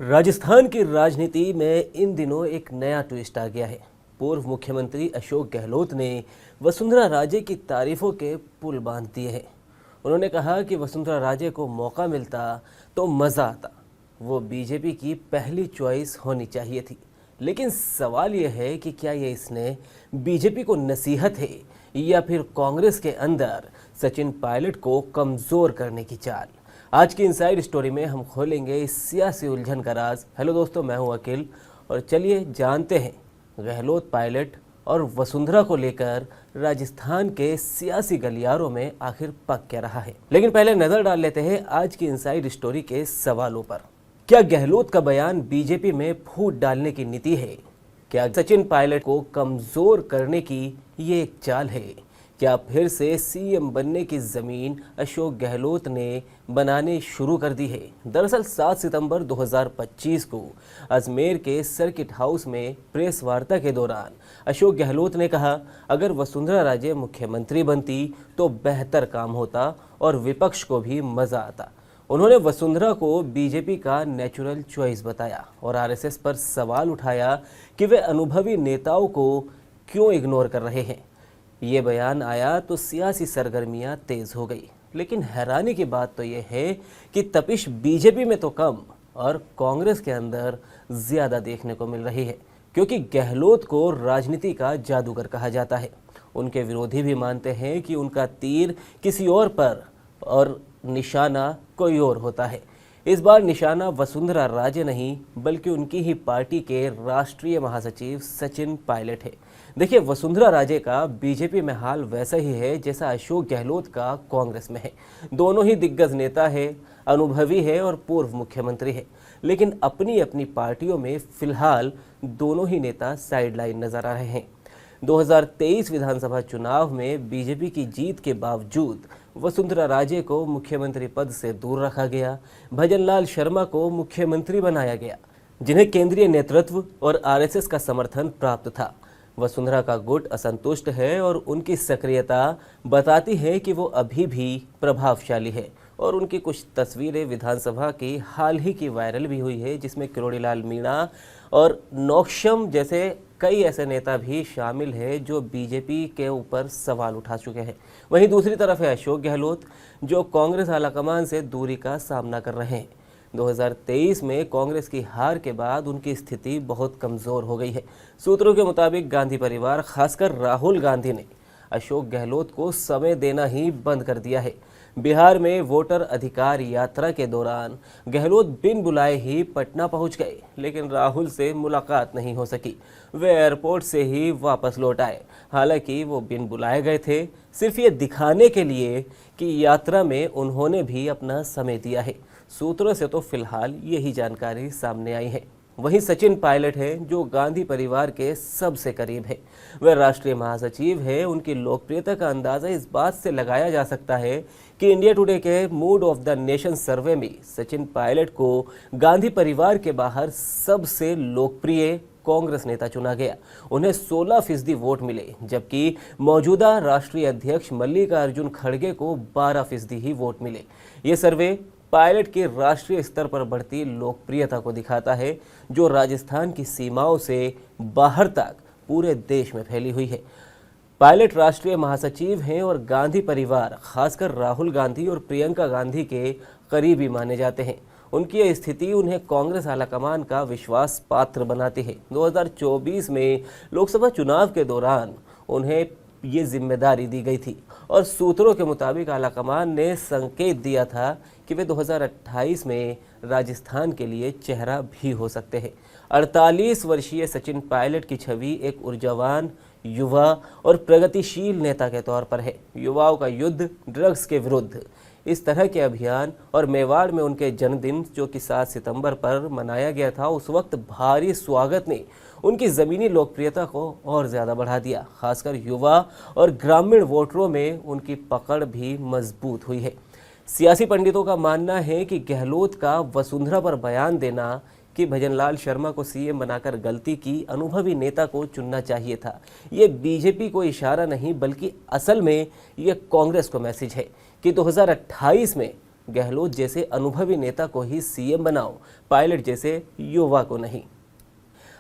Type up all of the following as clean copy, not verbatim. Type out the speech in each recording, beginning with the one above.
राजस्थान की राजनीति में इन दिनों एक नया ट्विस्ट आ गया है। पूर्व मुख्यमंत्री अशोक गहलोत ने वसुंधरा राजे की तारीफों के पुल बांध दिए हैं। उन्होंने कहा कि वसुंधरा राजे को मौका मिलता तो मज़ा आता, वो बीजेपी की पहली चॉइस होनी चाहिए थी। लेकिन सवाल यह है कि क्या ये इसने बीजेपी को नसीहत है या फिर कांग्रेस के अंदर सचिन पायलट को कमज़ोर करने की चाल। आज की इनसाइड स्टोरी में हम खोलेंगे इस सियासी उलझन का राज। हेलो दोस्तों, मैं हूं अखिल और चलिए जानते हैं गहलोत, पायलट और वसुंधरा को लेकर राजस्थान के सियासी गलियारों में आखिर पक क्या रहा है। लेकिन पहले नजर डाल लेते हैं आज की इनसाइड स्टोरी के सवालों पर। क्या गहलोत का बयान बीजेपी में फूट डालने की नीति है? क्या सचिन पायलट को कमजोर करने की ये एक चाल है? क्या फिर से सीएम बनने की जमीन अशोक गहलोत ने बनाने शुरू कर दी है? दरअसल 7 सितंबर 2025 को अजमेर के सर्किट हाउस में प्रेस वार्ता के दौरान अशोक गहलोत ने कहा, अगर वसुंधरा राजे मुख्यमंत्री बनती तो बेहतर काम होता और विपक्ष को भी मजा आता। उन्होंने वसुंधरा को बीजेपी का नेचुरल चॉइस बताया और आरएसएस पर सवाल उठाया कि वे अनुभवी नेताओं को क्यों इग्नोर कर रहे हैं। ये बयान आया तो सियासी सरगर्मियां तेज हो गई। लेकिन हैरानी की बात तो यह है कि तपिश बीजेपी में तो कम और कांग्रेस के अंदर ज्यादा देखने को मिल रही है, क्योंकि गहलोत को राजनीति का जादूगर कहा जाता है। उनके विरोधी भी मानते हैं कि उनका तीर किसी और पर और निशाना कोई और होता है। इस बार निशाना वसुंधरा राजे नहीं बल्कि उनकी ही पार्टी के राष्ट्रीय महासचिव सचिन पायलट है। देखिए, वसुंधरा राजे का बीजेपी में हाल वैसा ही है जैसा अशोक गहलोत का कांग्रेस में है। दोनों ही दिग्गज नेता है, अनुभवी है और पूर्व मुख्यमंत्री है। लेकिन अपनी अपनी पार्टियों में फिलहाल दोनों ही नेता साइडलाइन नजर आ रहे हैं। 2023 विधानसभा चुनाव में बीजेपी की जीत के बावजूद वसुंधरा राजे को मुख्यमंत्री पद से दूर रखा गया। भजनलाल शर्मा को मुख्यमंत्री बनाया गया, जिन्हें केंद्रीय नेतृत्व और आरएसएस का समर्थन प्राप्त था। वसुंधरा का गुट असंतुष्ट है और उनकी सक्रियता बताती है कि वो अभी भी प्रभावशाली है। और उनकी कुछ तस्वीरें विधानसभा की हाल ही की वायरल भी हुई है, जिसमें किरोड़ीलाल मीणा और नौक्षम जैसे कई ऐसे नेता भी शामिल हैं जो बीजेपी के ऊपर सवाल उठा चुके हैं। वहीं दूसरी तरफ है अशोक गहलोत, जो कांग्रेस आलाकमान से दूरी का सामना कर रहे हैं। 2023 में कांग्रेस की हार के बाद उनकी स्थिति बहुत कमज़ोर हो गई है। सूत्रों के मुताबिक गांधी परिवार, खासकर राहुल गांधी ने अशोक गहलोत को समय देना ही बंद कर दिया है। बिहार में वोटर अधिकार यात्रा के दौरान गहलोत बिन बुलाए ही पटना पहुंच गए, लेकिन राहुल से मुलाकात नहीं हो सकी। वे एयरपोर्ट से ही वापस लौट आए। हालांकि वो बिन बुलाए गए थे, सिर्फ ये दिखाने के लिए कि यात्रा में उन्होंने भी अपना समय दिया है। सूत्रों से तो फिलहाल यही जानकारी सामने आई है। वहीं सचिन पायलट हैं, जो गांधी परिवार के सबसे करीब है। वह राष्ट्रीय महासचिव है। उनकी लोकप्रियता का अंदाजा इस बात से लगाया जा सकता है कि इंडिया टुडे के मूड ऑफ द नेशन सर्वे में सचिन पायलट को गांधी परिवार के बाहर सबसे लोकप्रिय कांग्रेस नेता चुना गया। उन्हें 16% वोट मिले, जबकि मौजूदा राष्ट्रीय अध्यक्ष मल्लिकार्जुन खड़गे को 12% ही वोट मिले। ये सर्वे पायलट के राष्ट्रीय स्तर पर बढ़ती लोकप्रियता को दिखाता है, जो राजस्थान की सीमाओं से बाहर तक पूरे देश में फैली हुई है। पायलट राष्ट्रीय महासचिव हैं और गांधी परिवार, खासकर राहुल गांधी और प्रियंका गांधी के करीबी माने जाते हैं। उनकी यह स्थिति उन्हें कांग्रेस आलाकमान का विश्वास पात्र बनाती है। 2024 में लोकसभा चुनाव के दौरान उन्हें ये जिम्मेदारी दी गई थी और सूत्रों के मुताबिक आलाकमान ने संकेत दिया था कि वे 2028 में राजस्थान के लिए चेहरा भी हो सकते हैं। 48 वर्षीय सचिन पायलट की छवि एक ऊर्जावान, युवा और प्रगतिशील नेता के तौर पर है। युवाओं का युद्ध ड्रग्स के विरुद्ध, इस तरह के अभियान और मेवाड़ में उनके जन्मदिन जो कि 7 सितंबर पर मनाया गया था, उस वक्त भारी स्वागत ने उनकी ज़मीनी लोकप्रियता को और ज़्यादा बढ़ा दिया। खासकर युवा और ग्रामीण वोटरों में उनकी पकड़ भी मजबूत हुई है। सियासी पंडितों का मानना है कि गहलोत का वसुंधरा पर बयान देना कि भजनलाल शर्मा को सीएम बनाकर गलती की, अनुभवी नेता को चुनना चाहिए था, ये बीजेपी को इशारा नहीं बल्कि असल में ये कांग्रेस को मैसेज है कि 2028 में गहलोत जैसे अनुभवी नेता को ही सीएम बनाओ, पायलट जैसे युवा को नहीं।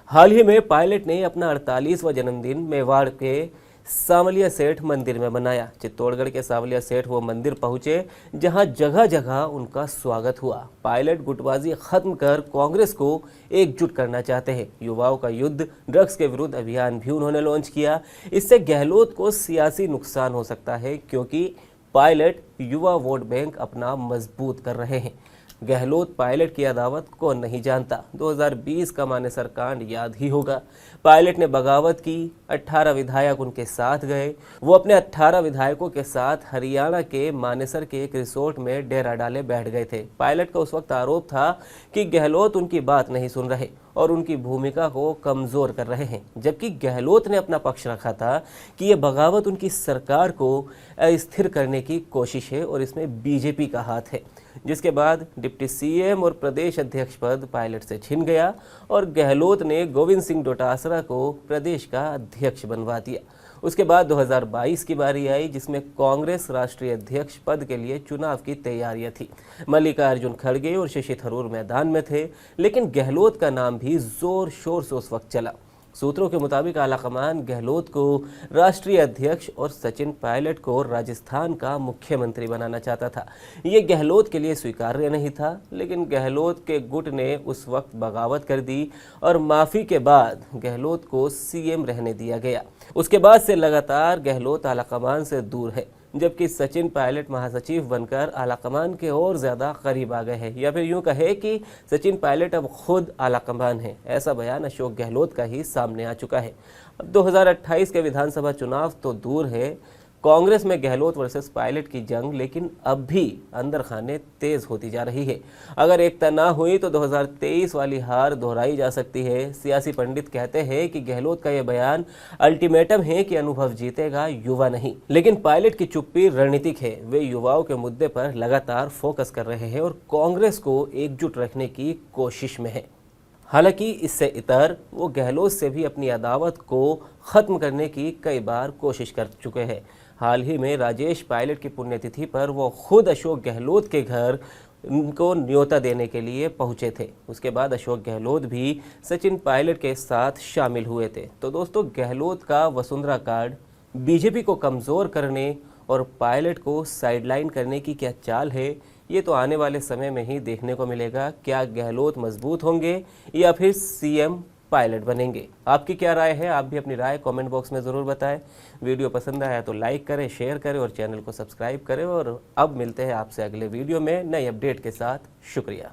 हाल ही में पायलट ने अपना 48वां जन्मदिन मेवाड़ के सांवलिया सेठ मंदिर में मनाया। चित्तौड़गढ़ के सांवलिया सेठ वो मंदिर पहुंचे जहां जगह जगह उनका स्वागत हुआ। पायलट गुटबाजी खत्म कर कांग्रेस को एकजुट करना चाहते हैं। युवाओं का युद्ध ड्रग्स के विरुद्ध अभियान भी उन्होंने लॉन्च किया। इससे गहलोत को सियासी नुकसान हो सकता है, क्योंकि पायलट युवा वोट बैंक अपना मजबूत कर रहे हैं। गहलोत पायलट की अदावत कौन नहीं जानता। 2020 का मानेसर कांड याद ही होगा। पायलट ने बगावत की, 18 विधायक उनके साथ गए। वो अपने 18 विधायकों के साथ हरियाणा के मानेसर के एक रिसोर्ट में डेरा डाले बैठ गए थे। पायलट का उस वक्त आरोप था कि गहलोत उनकी बात नहीं सुन रहे और उनकी भूमिका को कमजोर कर रहे हैं, जबकि गहलोत ने अपना पक्ष रखा था कि ये बगावत उनकी सरकार को अस्थिर करने की कोशिश है और इसमें बीजेपी का हाथ है। जिसके बाद डिप्टी सीएम और प्रदेश अध्यक्ष पद पायलट से छिन गया और गहलोत ने गोविंद सिंह डोटासरा को प्रदेश का अध्यक्ष बनवा दिया। उसके बाद 2022 की बारी आई, जिसमें कांग्रेस राष्ट्रीय अध्यक्ष पद के लिए चुनाव की तैयारियां थी। मल्लिकार्जुन खड़गे और शशि थरूर मैदान में थे, लेकिन गहलोत का नाम भी जोर शोर से उस वक्त चला। सूत्रों के मुताबिक आलाकमान गहलोत को राष्ट्रीय अध्यक्ष और सचिन पायलट को राजस्थान का मुख्यमंत्री बनाना चाहता था। ये गहलोत के लिए स्वीकार्य नहीं था, लेकिन गहलोत के गुट ने उस वक्त बगावत कर दी और माफी के बाद गहलोत को सीएम रहने दिया गया। उसके बाद से लगातार गहलोत आलाकमान से दूर है, जबकि सचिन पायलट महासचिव बनकर आलाकमान के और ज़्यादा करीब आ गए हैं, या फिर यूं कहे कि सचिन पायलट अब खुद आलाकमान है। ऐसा बयान अशोक गहलोत का ही सामने आ चुका है। अब 2028 के विधानसभा चुनाव तो दूर है, कांग्रेस में गहलोत वर्सेस पायलट की जंग लेकिन अब भी अंदर खाने तेज होती जा रही है। अगर एकता ना हुई तो 2023 वाली हार दोहराई जा सकती है। सियासी पंडित कहते हैं कि गहलोत का यह बयान अल्टीमेटम है कि अनुभव जीतेगा, युवा नहीं। लेकिन पायलट की चुप्पी रणनीतिक है। वे युवाओं के मुद्दे पर लगातार फोकस कर रहे हैं और कांग्रेस को एकजुट रखने की कोशिश में है। हालांकि इससे इतर वो गहलोत से भी अपनी अदावत को खत्म करने की कई बार कोशिश कर चुके हैं। हाल ही में राजेश पायलट की पुण्यतिथि पर वो खुद अशोक गहलोत के घर उनको न्योता देने के लिए पहुंचे थे। उसके बाद अशोक गहलोत भी सचिन पायलट के साथ शामिल हुए थे। तो दोस्तों, गहलोत का वसुंधरा कार्ड बीजेपी को कमज़ोर करने और पायलट को साइडलाइन करने की क्या चाल है, ये तो आने वाले समय में ही देखने को मिलेगा। क्या गहलोत मजबूत होंगे या फिर सीएम पायलट बनेंगे? आपकी क्या राय है? आप भी अपनी राय कमेंट बॉक्स में ज़रूर बताएं। वीडियो पसंद आया तो लाइक करें, शेयर करें और चैनल को सब्सक्राइब करें। और अब मिलते हैं आपसे अगले वीडियो में नई अपडेट के साथ। शुक्रिया।